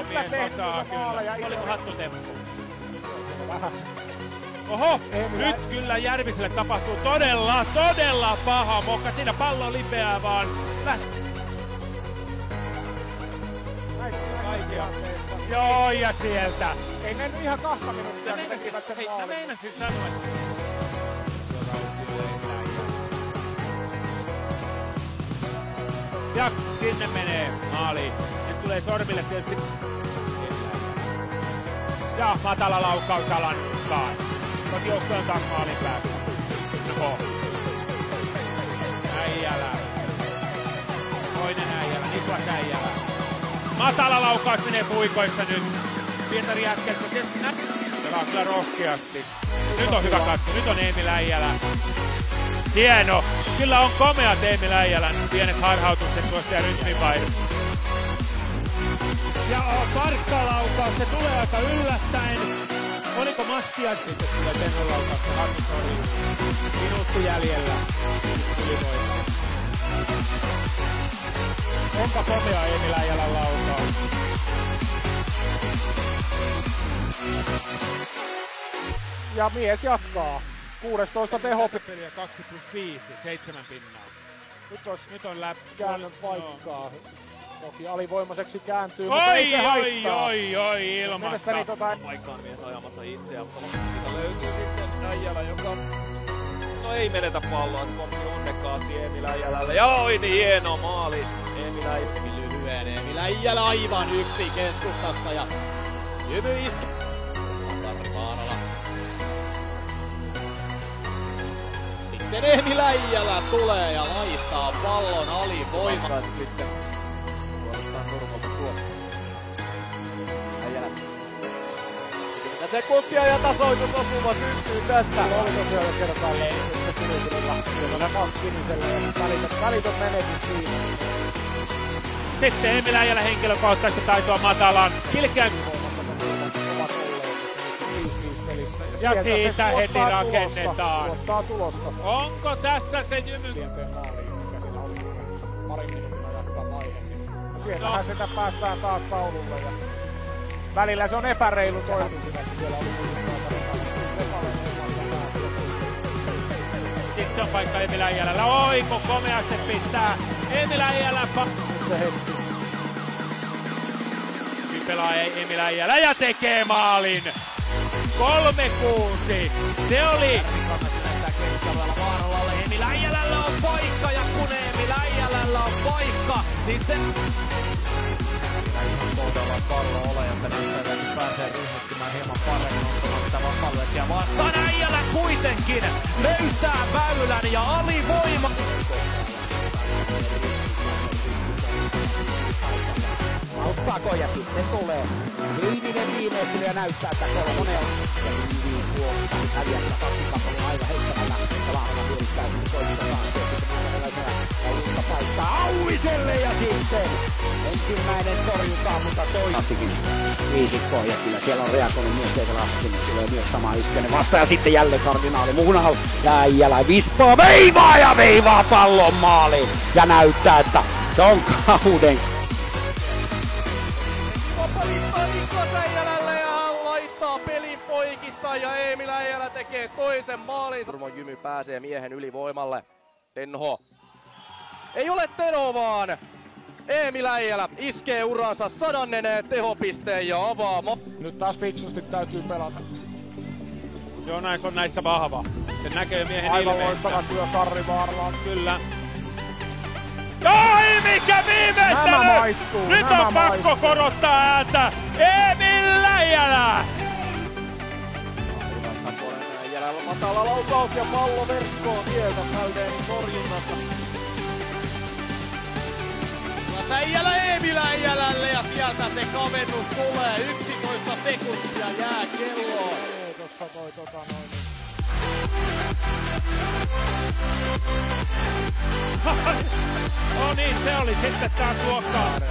mies osaa kyllä. Oliko hattutemppu? Vähän. Oho, nyt kyllä Järviselle tapahtuu todella paha mokka. Siinä pallo lipeää vaan. Kaikia. Joo, ja sieltä. Ei mennyt ihan 2 minuuttia, kun tekivät sen maalin. Mä meinasin sanoa, ja sinne menee maaliin. Nyt tulee sormille tietysti. Ja matala laukaus Alankaan. Kotijoukko on taas maalin päässä. No. Äijälä. Toinen Äijälä. Niklas Äijälä. Matala laukaus menee puikoissa nyt. Pietari Jätkeltä tietysti pelaa kyllä rohkeasti. Nyt on hyvä katso. Nyt on Emil Äijälä. Hieno. Kyllä on komeat Emil Äijälän pienet harhautukset tuosta ja rytminvaihdot. Ja tarkka laukaus. Se tulee aika yllättäen. Oliko Mattias? Sitten tulee Tenon laukaus. Se Harttori. Minuutti jäljellä. Ylivoimaa. Onpa komea Emil Äijälän laukaus. Ja mies jatkaa. 16 teho. Peliä 2+5, 7 pinnaa. Nyt on läpi. Käännön paikkaa. Toki alivoimaiseksi kääntyy, mutta ei se haittaa. Oi, ilmasta. Mielestäni Paikkaan mies ajamassa itseään, mutta siitä löytyy sitten Äijälä, joka ei menetä palloa. Se pommi onnekkaasti Emil Äijälälle. Ja oi niin hieno maali. Emil Äijälä lyhyen. Emil Äijälä aivan yksi keskustassa ja Jymy iski. Karri Vaarala. Sitten Emil Äijälä tulee ja laittaa pallon alivoimaan. Sitten suorastaan Nurmolta tuo. Äijälä. 10 sekuntia ja tasoitusosuma syntyy tästä. Oli tosiaan kertaan lehdistössä Kilpilillä. Siellä kaksi sinisellä ja välitön menetys siinä. Sitten Emil Äijälä henkilökohtaista taitoa matalaan. Kilkeän. Ja siitä heti rakennetaan. Tuottaa tulosta. Onko tässä se Jymy? Lienteen maaliin, mikä siinä oli parin minuutilla jatkaa vaihe. Sieltähän sitä päästään taas taululle. Ja välillä se on epäreilu toinen. Siellä oli sitten on paikka Emil Äijälällä. Oiko komeasti pitää Emil Äijälä. Se hetki. Nyt pelaa Emil Äijälä ja tekee maalin. 3-6. Se oli. Kannassa näyttää keskialueella Vaaralalle. Emil Äijälällä on paikka ja kun Emil Äijälällä on paikka, niin se... Todella pallo ole, jotta näyttää pääsee ryhmittymään hieman paremmin ottamaan sitä vapaa-lyöntiä vastaan. Äijälä kuitenkin löytää väylän ja alivoima. Auttaako ja sitten tulee. Viivinen viimeistely ja näyttää, että kolmonen on. Ja Viiviin tuosta. Häviässä tassikapalun aivan heittämällä. Ja Lahdella hyödyttää kun koitetaan. Ja uutta paikkaa Auiselle ja sitten ensimmäinen torjutaan, mutta toisikin viisikkoon. Ja kyllä siellä on reagoinut myös Eteläskin. Tulee myös sama ykkönen vasta ja sitten jälleen kardinaali Muunahal. Ja Äijälä vispaa veivaa pallon maaliin. Ja näyttää, että se on kauden. Palittaa Niklas Äijälälle ja hän laittaa pelin poikittaa ja Emil Äijälä tekee toisen maalin. Turvon Jymy pääsee miehen ylivoimalle. Tenho. Ei ole Teno vaan Emil Äijälä iskee uransa 100. tehopisteen ja avaa. Nyt taas fiksusti täytyy pelata. Jonas on näissä vahva. Se näkee miehen aivan ilmeistä. loistava työ Karri Vaarala. Kyllä. Ai mikä viimeistely! Nämä maistuu. Nyt on pakko korottaa ääntä. Emil Äijälä! Äijälällä matala laukaus ja pallo verkkoon sieltä täyteen torjunnasta. Äijälä Emil Äijälälle ja sieltä se kavennus tulee. 11 sekuntia jää kelloon. Tossa toi noin. No niin, se oli sitten taas luokkaa. Se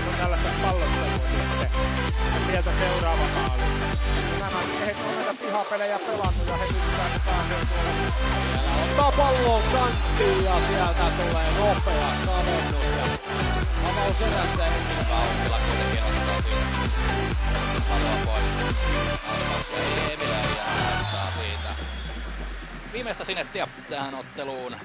on tällaista pallottelua sitten. Ja sieltä seuraava maali. Nämä miehet on näitä pihapelejä pelannut ja he tykkää ne pääsee tuolla. Siellä ottaa pallon kanttiin ja sieltä tulee nopea kavennus. Ja Paus erässä ja Emil Kauppila kuitenkin ottaa siitä paloa pois. Astauksia Emil ei jää laittaa siitä viimeistä sinettiä tähän otteluun.